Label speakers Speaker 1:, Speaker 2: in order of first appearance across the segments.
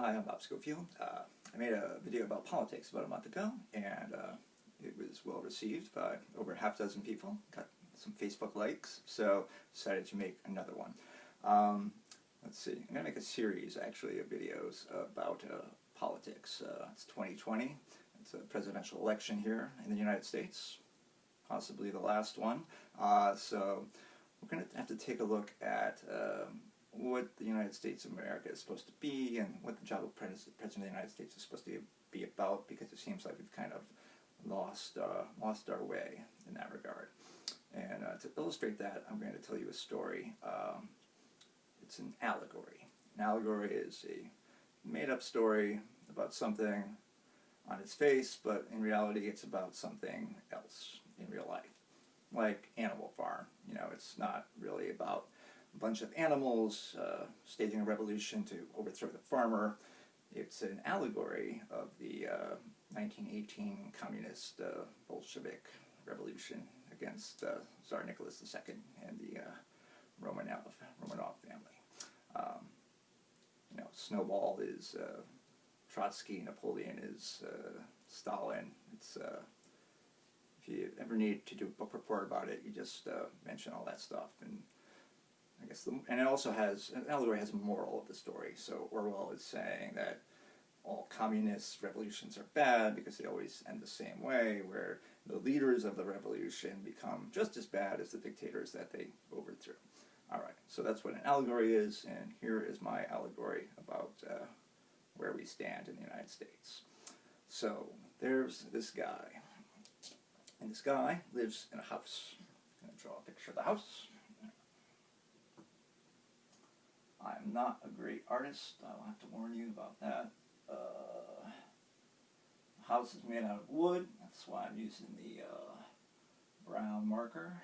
Speaker 1: Hi, I'm Bob Schofield. I made a video about politics about a month ago, and it was well received by over half a dozen people. Got some Facebook likes, so decided to make another one. Let's see, I'm going to make a series actually of videos about politics. It's 2020, it's a presidential election here in the United States, possibly the last one. So we're going to have to take a look at what the United States of America is supposed to be and what the job of President of the United States is supposed to be about, because it seems like we've kind of lost our way in that regard. And to illustrate that, I'm going to tell you a story. It's an allegory. An allegory is a made-up story about something on its face, but in reality it's about something else in real life. Like Animal Farm. You know, it's not really about a bunch of animals staging a revolution to overthrow the farmer. It's an allegory of the 1918 communist Bolshevik revolution against Tsar Nicholas II and the Romanov family. You know, Snowball is Trotsky, Napoleon is Stalin. It's if you ever need to do a book report about it, you just mention all that stuff. And I guess, and it also has, an allegory has a moral of the story. So Orwell is saying that all communist revolutions are bad because they always end the same way, where the leaders of the revolution become just as bad as the dictators that they overthrew. All right, so that's what an allegory is, and here is my allegory about where we stand in the United States. So there's this guy, and this guy lives in a house. I'm going to draw a picture of the house. I'm not a great artist, I'll have to warn you about that. The house is made out of wood, that's why I'm using the brown marker.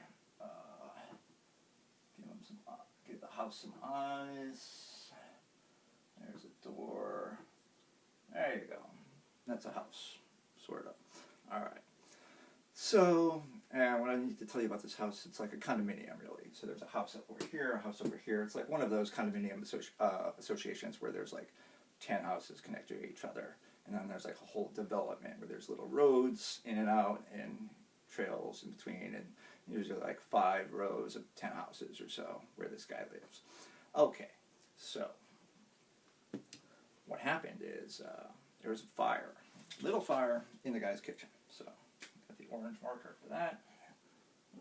Speaker 1: Give the house some eyes. There's a door. There you go. That's a house, sort of. Alright. So, what I need to tell you about this house, it's like a condominium, really. So there's a house over here, a house over here. It's like one of those condominium associations where there's like 10 houses connected to each other. And then there's like a whole development where there's little roads in and out and trails in between, and usually like 5 rows of 10 houses or so where this guy lives. Okay, so what happened is there was a fire, little fire in the guy's kitchen. So got the orange marker for that.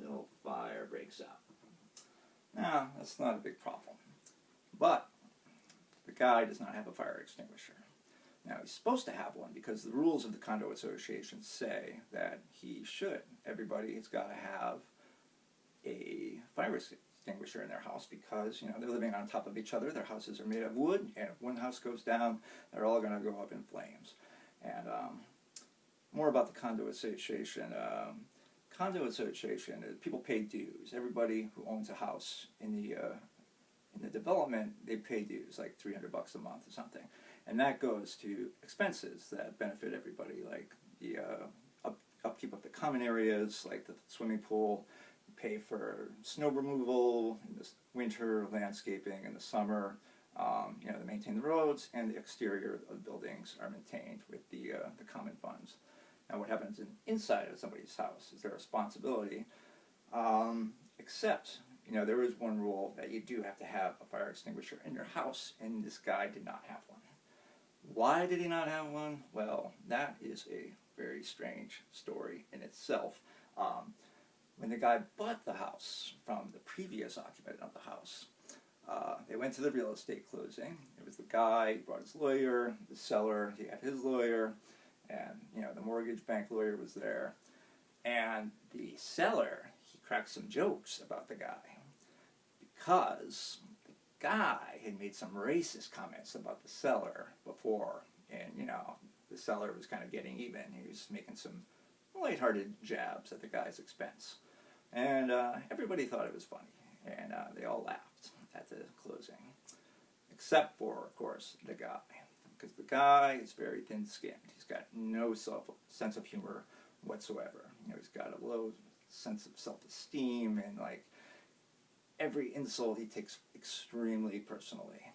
Speaker 1: Little fire breaks out. Now, that's not a big problem, but the guy does not have a fire extinguisher. Now, he's supposed to have one because the rules of the condo association say that he should. Everybody has got to have a fire extinguisher in their house because, you know, they're living on top of each other. Their houses are made of wood, and if one house goes down, they're all going to go up in flames. And more about the condo association. Condo association, people pay dues. Everybody who owns a house in the development, they pay dues, like $300 a month or something. And that goes to expenses that benefit everybody, like the upkeep of the common areas, like the swimming pool. You pay for snow removal in the winter, landscaping in the summer. You know, they maintain the roads, and the exterior of the buildings are maintained with the common funds. Now, what happens inside of somebody's house is their responsibility, except, you know, there is one rule that you do have to have a fire extinguisher in your house, and this guy did not have one. Why did he not have one? Well, that is a very strange story in itself. When the guy bought the house from the previous occupant of the house, they went to the real estate closing. It was the guy, he brought his lawyer, the seller, he had his lawyer, and, you know, the mortgage bank lawyer was there. And the seller, he cracked some jokes about the guy because the guy had made some racist comments about the seller before, and, you know, the seller was kind of getting even. He was making some lighthearted jabs at the guy's expense. And everybody thought it was funny, and they all laughed at the closing, except for, of course, the guy. Because the guy is very thin-skinned. He's got no sense of humor whatsoever. You know, he's got a low sense of self-esteem, and like every insult he takes extremely personally.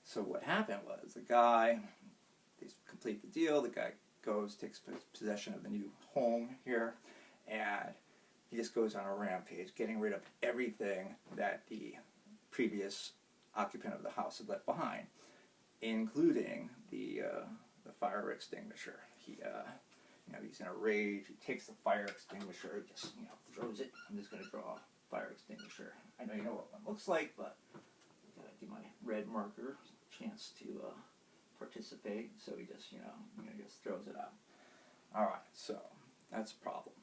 Speaker 1: So what happened was the guy, they complete the deal, the guy goes, takes possession of the new home here, and he just goes on a rampage, getting rid of everything that the previous occupant of the house had left behind, including the fire extinguisher. He, he's in a rage. He takes the fire extinguisher, just throws it. I'm just going to draw a fire extinguisher. I know you know what one looks like, but I gotta give my red marker a chance to participate. So he just just throws it out. All right, so that's a problem.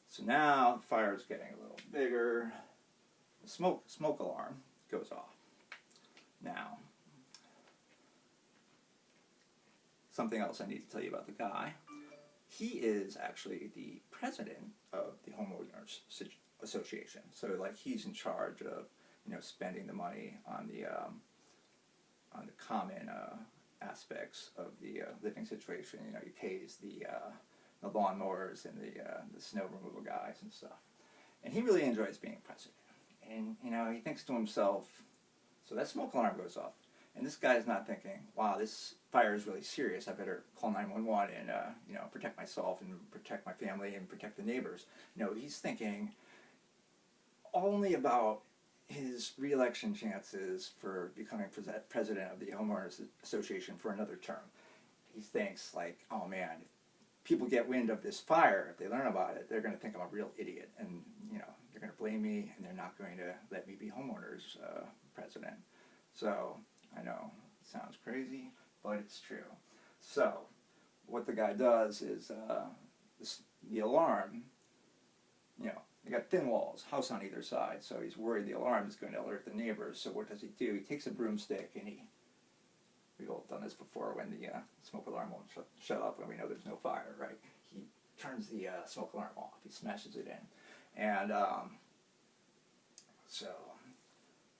Speaker 1: So now the fire is getting a little bigger. The smoke alarm goes off. Now, something else I need to tell you about the guy. He is actually the president of the homeowners association. So like he's in charge of spending the money on the common aspects of the living situation. He pays the lawnmowers and the snow removal guys and stuff. And he really enjoys being president. And he thinks to himself, so that smoke alarm goes off. And this guy is not thinking, wow, this fire is really serious. I better call 911 and protect myself and protect my family and protect the neighbors. No, he's thinking only about his re-election chances for becoming president of the homeowners association for another term. He thinks like, oh man, if people get wind of this fire, if they learn about it, they're going to think I'm a real idiot, and they're going to blame me, and they're not going to let me be homeowners president. So I know it sounds crazy, but it's true. So what the guy does is the alarm, they got thin walls, house on either side, so he's worried the alarm is going to alert the neighbors. So what does he do? He takes a broomstick and we've all done this before when the smoke alarm won't shut up when we know there's no fire, right? He turns the smoke alarm off. He smashes it in. And so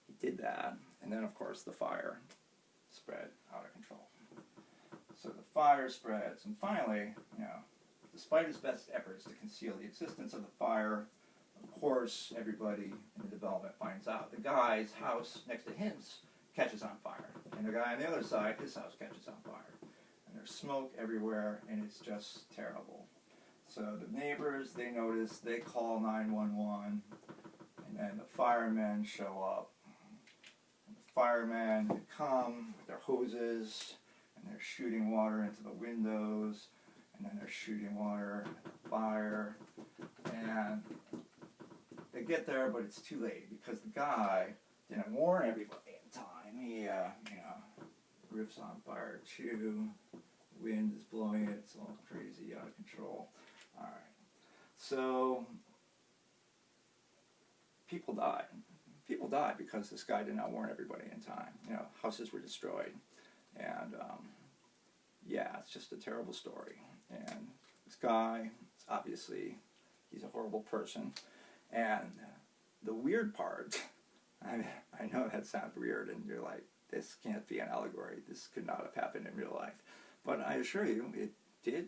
Speaker 1: he did that. And then, of course, the fire spread out of control. So the fire spreads. And finally, despite his best efforts to conceal the existence of the fire, of course, everybody in the development finds out. The guy's house next to him catches on fire. And the guy on the other side, his house catches on fire. And there's smoke everywhere, and it's just terrible. So the neighbors, they notice, they call 911, and then the firemen show up. And the firemen, they come with their hoses, and they're shooting water into the windows, and then they're shooting water at the fire. And they get there, but it's too late, because the guy didn't warn everybody in time. He, roof's on fire too. Wind is blowing it. It's all crazy, out of control. All right. So people died. People died because this guy did not warn everybody in time. Houses were destroyed, and yeah, it's just a terrible story. And this guy, obviously, he's a horrible person. And the weird part. I know that sounds weird, and you're like, this can't be an allegory. This could not have happened in real life. But I assure you, it did,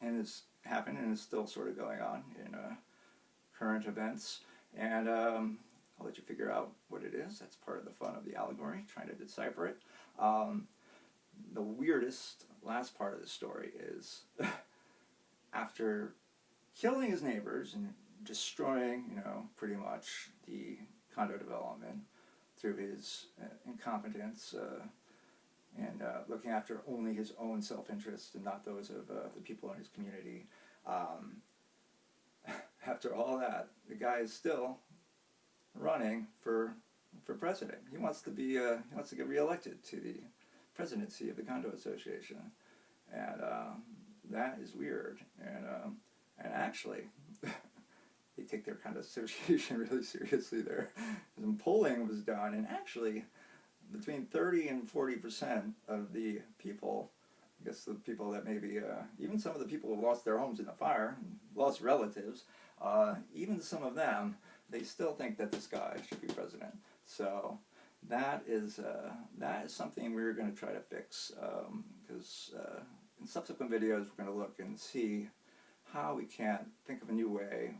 Speaker 1: and it's happened, and it's still sort of going on in current events. And I'll let you figure out what it is. That's part of the fun of the allegory, trying to decipher it. The weirdest last part of the story is after killing his neighbors and destroying, pretty much the condo development through his incompetence and looking after only his own self-interest and not those of the people in his community. After all that, the guy is still running for president. He wants to be he wants to get reelected to the presidency of the condo association, and that is weird. And actually. They take their kind of association really seriously there. Some polling was done, and actually between 30 and 40% of the people, I guess the people that maybe, even some of the people who lost their homes in the fire, lost relatives, even some of them, they still think that this guy should be president. So that is something we're going to try to fix, because in subsequent videos we're going to look and see how we can think of a new way,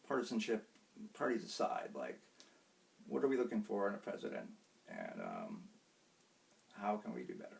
Speaker 1: partisanship, parties aside, like, what are we looking for in a president? And how can we do better?